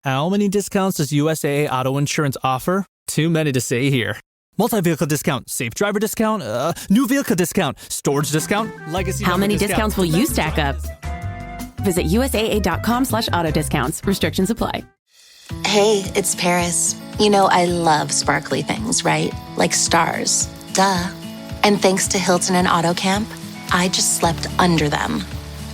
How many discounts does USAA Auto Insurance offer? Too many to say here. Multi-vehicle discount, safe driver discount, new vehicle discount, storage discount, legacy. How many discounts will you stack up? Visit USAA.com/auto discounts. Restrictions apply. Hey, it's Paris. You know I love sparkly things, right? Like stars. Duh. And thanks to Hilton and Auto Camp, I just slept under them.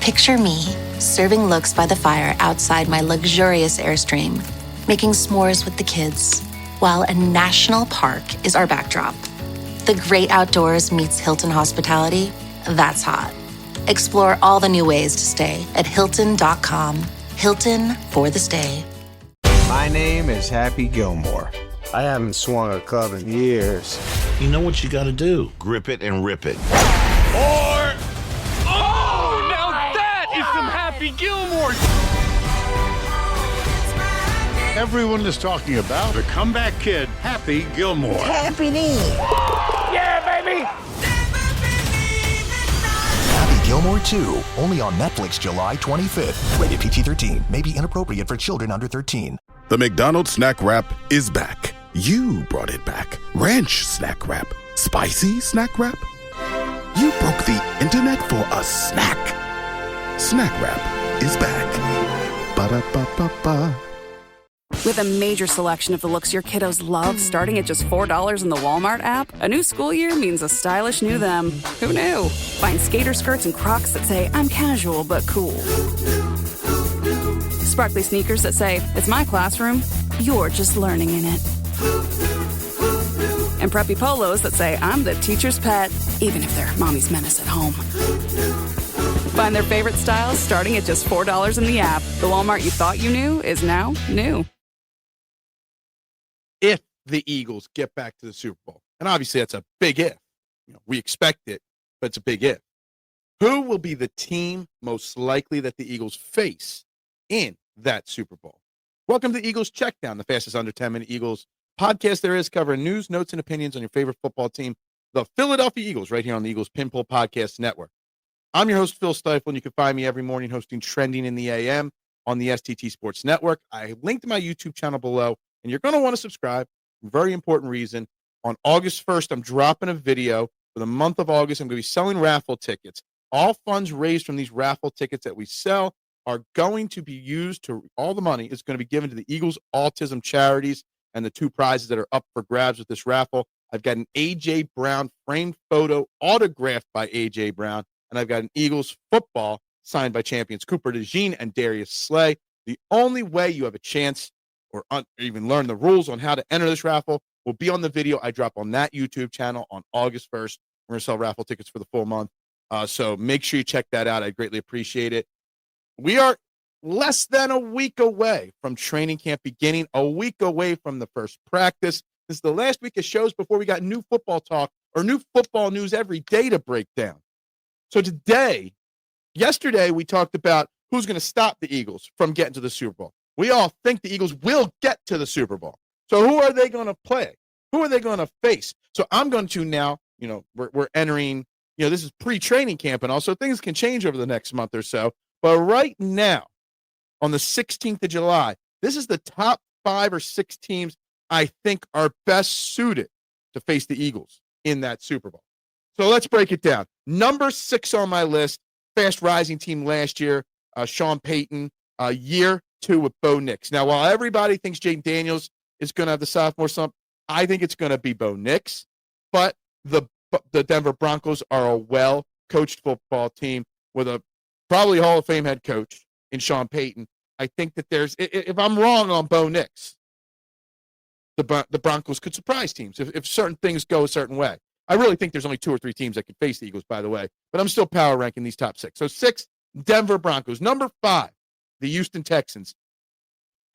Picture me, serving looks by the fire outside my luxurious Airstream, making s'mores with the kids, while a national park is our backdrop. The great outdoors meets Hilton hospitality. That's hot. Explore all the new ways to stay at Hilton.com. Hilton for the stay. My name is Happy Gilmore. I haven't swung a club in years. You know what you gotta do. Grip it and rip it. Or... Oh, now that is some Happy Gilmore. Everyone is talking about the comeback kid, Happy Gilmore. Happy Knee. Yeah, baby. Happy Gilmore 2, only on Netflix July 25th. Rated PG-13, may be inappropriate for children under 13. The McDonald's Snack Wrap is back. You brought it back. Ranch Snack Wrap. Spicy Snack Wrap. You broke the internet for a snack. Snack Wrap is back. Ba-da-ba-ba-ba. With a major selection of the looks your kiddos love, starting at just $4 in the Walmart app, a new school year means a stylish new them. Who knew? Find skater skirts and Crocs that say, I'm casual but cool. Sparkly sneakers that say, it's my classroom, you're just learning in it. And preppy polos that say, I'm the teacher's pet, even if they're mommy's menace at home. Find their favorite styles starting at just $4 in the app. The Walmart you thought you knew is now new. If the Eagles get back to the Super Bowl, and obviously that's a big if. We expect it, but it's a big if. Who will be the team most likely that the Eagles face in that Super Bowl? Welcome to the Eagles Checkdown, the fastest under 10-minute Eagles podcast there is, covering news, notes, and opinions on your favorite football team, the Philadelphia Eagles, right here on the Eagles Pinpool Podcast Network. I'm your host, Phil Stiefel, and you can find me every morning hosting Trending in the AM on the STT Sports Network. I linked my YouTube channel below, and you're going to want to subscribe. Very important reason. On August 1st, I'm dropping a video for the month of August. I'm going to be selling raffle tickets. All funds raised from these raffle tickets that we sell are going to be used to, all the money is going to be given to the Eagles Autism Charities, and the two prizes that are up for grabs with this raffle. I've got an A.J. Brown framed photo autographed by A.J. Brown, and I've got an Eagles football signed by champions Cooper DeJean and Darius Slay. The only way you have a chance or even learn the rules on how to enter this raffle will be on the video I drop on that YouTube channel on August 1st. We're going to sell raffle tickets for the full month. So make sure you check that out. I greatly appreciate it. We are less than a week away from training camp beginning, a week away from the first practice. This is the last week of shows before we got new football talk or new football news every day to break down. So yesterday, we talked about who's going to stop the Eagles from getting to the Super Bowl. We all think the Eagles will get to the Super Bowl. So who are they going to play? Who are they going to face? So I'm going to now, we're entering, this is pre-training camp, and also things can change over the next month or so. But right now, on the 16th of July, this is the top 5 or 6 teams I think are best suited to face the Eagles in that Super Bowl. So let's break it down. Number 6 on my list, fast rising team last year, Sean Payton, year 2 with Bo Nix. Now, while everybody thinks Jaden Daniels is going to have the sophomore slump, I think it's going to be Bo Nix. But the Denver Broncos are a well-coached football team with a probably Hall of Fame head coach in Sean Payton. I think that if I'm wrong on Bo Nix, the Broncos could surprise teams if certain things go a certain way. I really think there's only 2 or 3 teams that could face the Eagles, by the way, but I'm still power ranking these top 6. So 6, Denver Broncos. Number 5, the Houston Texans.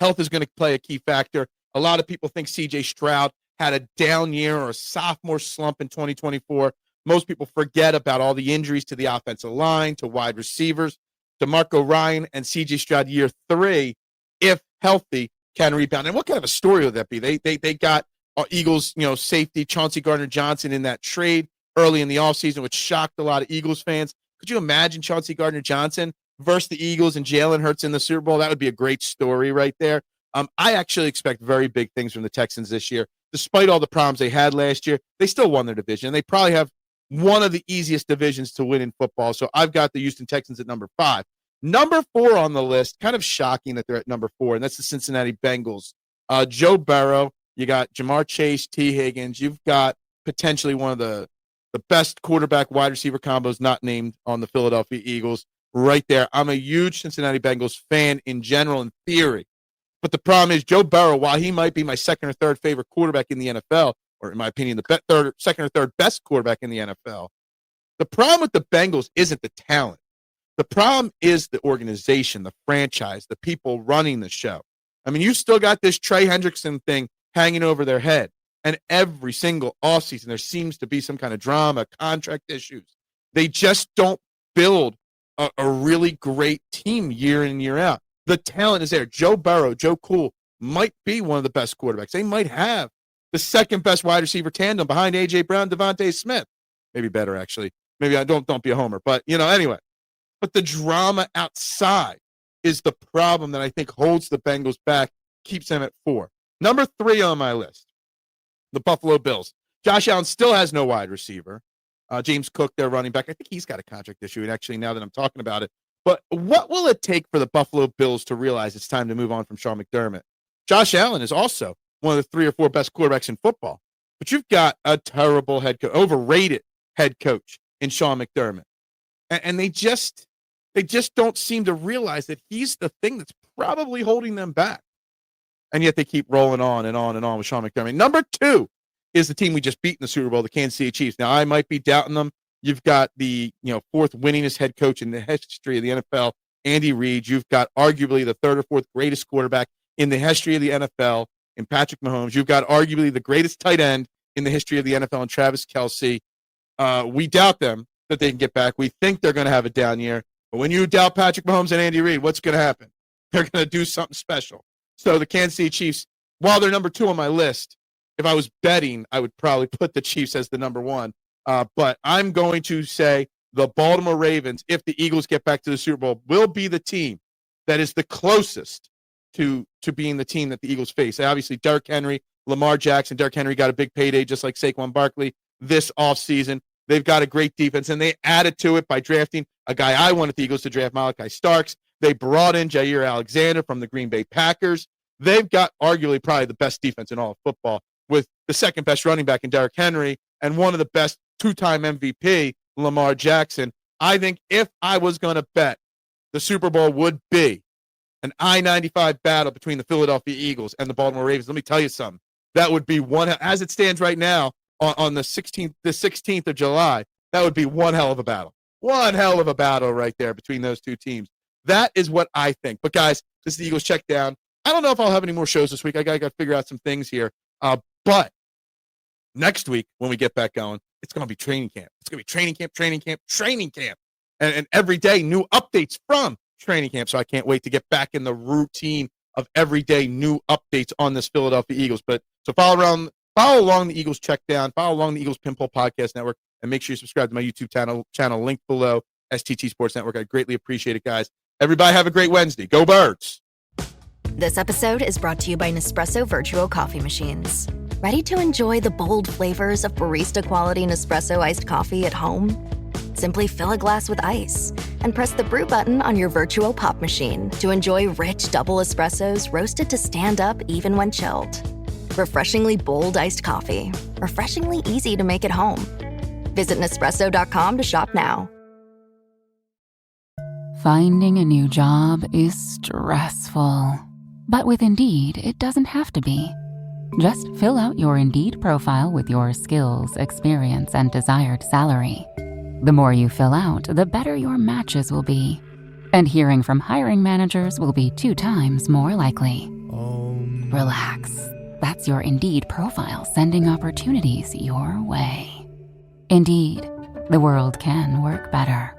Health is going to play a key factor. A lot of people think C.J. Stroud had a down year or a sophomore slump in 2024. Most people forget about all the injuries to the offensive line, to wide receivers. DeMarco Ryan and C.J. Stroud, year 3, if healthy, can rebound. And what kind of a story would that be? They got Eagles, safety Chauncey Gardner-Johnson in that trade early in the offseason, which shocked a lot of Eagles fans. Could you imagine Chauncey Gardner-Johnson versus the Eagles and Jalen Hurts in the Super Bowl? That would be a great story right there. I actually expect very big things from the Texans this year. Despite all the problems they had last year, they still won their division. They probably have one of the easiest divisions to win in football. So I've got the Houston Texans at number 5. Number 4 on the list, kind of shocking that they're at number 4, and that's the Cincinnati Bengals. Joe Burrow, you got Jamar Chase, T. Higgins. You've got potentially one of the best quarterback wide receiver combos not named on the Philadelphia Eagles right there. I'm a huge Cincinnati Bengals fan in general, in theory. But the problem is Joe Burrow, while he might be my second or third favorite quarterback in the NFL, or in my opinion, the second or third best quarterback in the NFL, the problem with the Bengals isn't the talent. The problem is the organization, the franchise, the people running the show. I mean, you still got this Trey Hendrickson thing hanging over their head. And every single offseason, there seems to be some kind of drama, contract issues. They just don't build a really great team year in and year out. The talent is there. Joe Burrow, Joe Cool might be one of the best quarterbacks. They might have the second best wide receiver tandem behind A.J. Brown, Devontae Smith. Maybe better, actually. Maybe I don't be a homer. But, anyway. But the drama outside is the problem that I think holds the Bengals back, keeps them at 4. Number 3 on my list, the Buffalo Bills. Josh Allen still has no wide receiver. James Cook, their running back, I think he's got a contract issue. And actually, now that I'm talking about it, but what will it take for the Buffalo Bills to realize it's time to move on from Sean McDermott? Josh Allen is also one of the 3 or 4 best quarterbacks in football. But you've got a terrible head coach, overrated head coach in Sean McDermott. And they just don't seem to realize that he's the thing that's probably holding them back. And yet they keep rolling on and on and on with Sean McDermott. Number 2 is the team we just beat in the Super Bowl, the Kansas City Chiefs. Now, I might be doubting them. You've got the 4th winningest head coach in the history of the NFL, Andy Reid. You've got arguably the 3rd or 4th greatest quarterback in the history of the NFL in Patrick Mahomes. You've got arguably the greatest tight end in the history of the NFL in Travis Kelce. We doubt them that they can get back. We think they're going to have a down year. But when you doubt Patrick Mahomes and Andy Reid, what's going to happen? They're going to do something special. So the Kansas City Chiefs, while they're number 2 on my list, if I was betting, I would probably put the Chiefs as the number 1. But I'm going to say the Baltimore Ravens, if the Eagles get back to the Super Bowl, will be the team that is the closest to being the team that the Eagles face. Obviously, Derrick Henry, Lamar Jackson. Derrick Henry got a big payday just like Saquon Barkley this offseason. They've got a great defense, and they added to it by drafting a guy I wanted the Eagles to draft, Malachi Starks. They brought in Jair Alexander from the Green Bay Packers. They've got arguably probably the best defense in all of football with the second best running back in Derrick Henry and one of the best 2-time MVP, Lamar Jackson. I think if I was going to bet, the Super Bowl would be an I-95 battle between the Philadelphia Eagles and the Baltimore Ravens. Let me tell you something. That would be one, as it stands right now on the 16th of July, that would be one hell of a battle. One hell of a battle right there between those two teams. That is what I think. But, guys, this is the Eagles Checkdown. I don't know if I'll have any more shows this week. I got to figure out some things here. But next week, when we get back going, it's going to be training camp. It's going to be training camp. And every day, new updates from training camp. So I can't wait to get back in the routine of everyday new updates on this Philadelphia Eagles. But so follow along the Eagles Checkdown, follow along the Eagles Pinball Podcast Network, and make sure you subscribe to my YouTube channel linked below, STT Sports Network. I greatly appreciate it, guys. Everybody have a great Wednesday. Go Birds! This episode is brought to you by Nespresso Virtual Coffee Machines. Ready to enjoy the bold flavors of barista-quality Nespresso iced coffee at home? Simply fill a glass with ice and press the brew button on your virtual pop machine to enjoy rich double espressos roasted to stand up even when chilled. Refreshingly bold iced coffee. Refreshingly easy to make at home. Visit Nespresso.com to shop now. Finding a new job is stressful. But with Indeed, it doesn't have to be. Just fill out your Indeed profile with your skills, experience, and desired salary. The more you fill out, the better your matches will be. And hearing from hiring managers will be 2 times more likely. Relax. That's your Indeed profile sending opportunities your way. Indeed, the world can work better.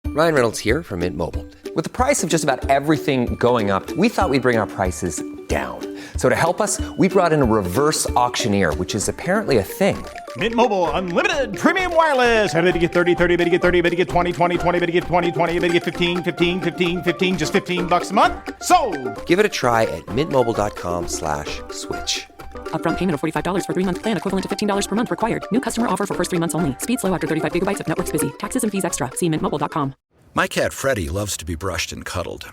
Ryan Reynolds here from Mint Mobile. With the price of just about everything going up, we thought we'd bring our prices down. So to help us, we brought in a reverse auctioneer, which is apparently a thing. Mint Mobile Unlimited Premium Wireless. How to get 30, 30, bit to get 30, bit to get 20, 20, 20, bit to get 20, 20, bit to get 15, 15, 15, 15, just $15 a month? Sold! Give it a try at mintmobile.com/switch. Upfront payment of $45 for 3-month plan, equivalent to $15 per month required. New customer offer for first 3 months only. Speed slow after 35 gigabytes if network's busy. Taxes and fees extra. See mintmobile.com. My cat Freddie loves to be brushed and cuddled.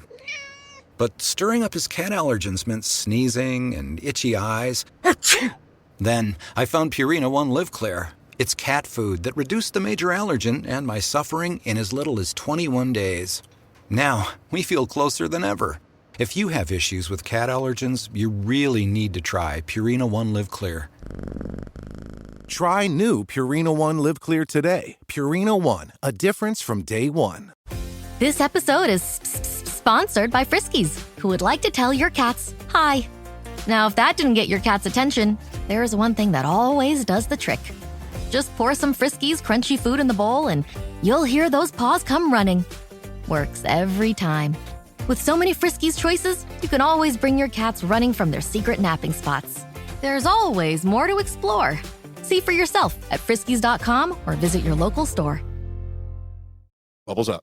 But stirring up his cat allergens meant sneezing and itchy eyes. Then I found Purina One Live Clear. It's cat food that reduced the major allergen and my suffering in as little as 21 days. Now, we feel closer than ever. If you have issues with cat allergens, you really need to try Purina One Live Clear. Try new Purina One Live Clear today. Purina One, a difference from day one. This episode is sponsored by Friskies, who would like to tell your cats hi. Now, if that didn't get your cat's attention, there is one thing that always does the trick. Just pour some Friskies crunchy food in the bowl and you'll hear those paws come running. Works every time. With so many Friskies choices, you can always bring your cats running from their secret napping spots. There's always more to explore. See for yourself at friskies.com or visit your local store. Bubbles up.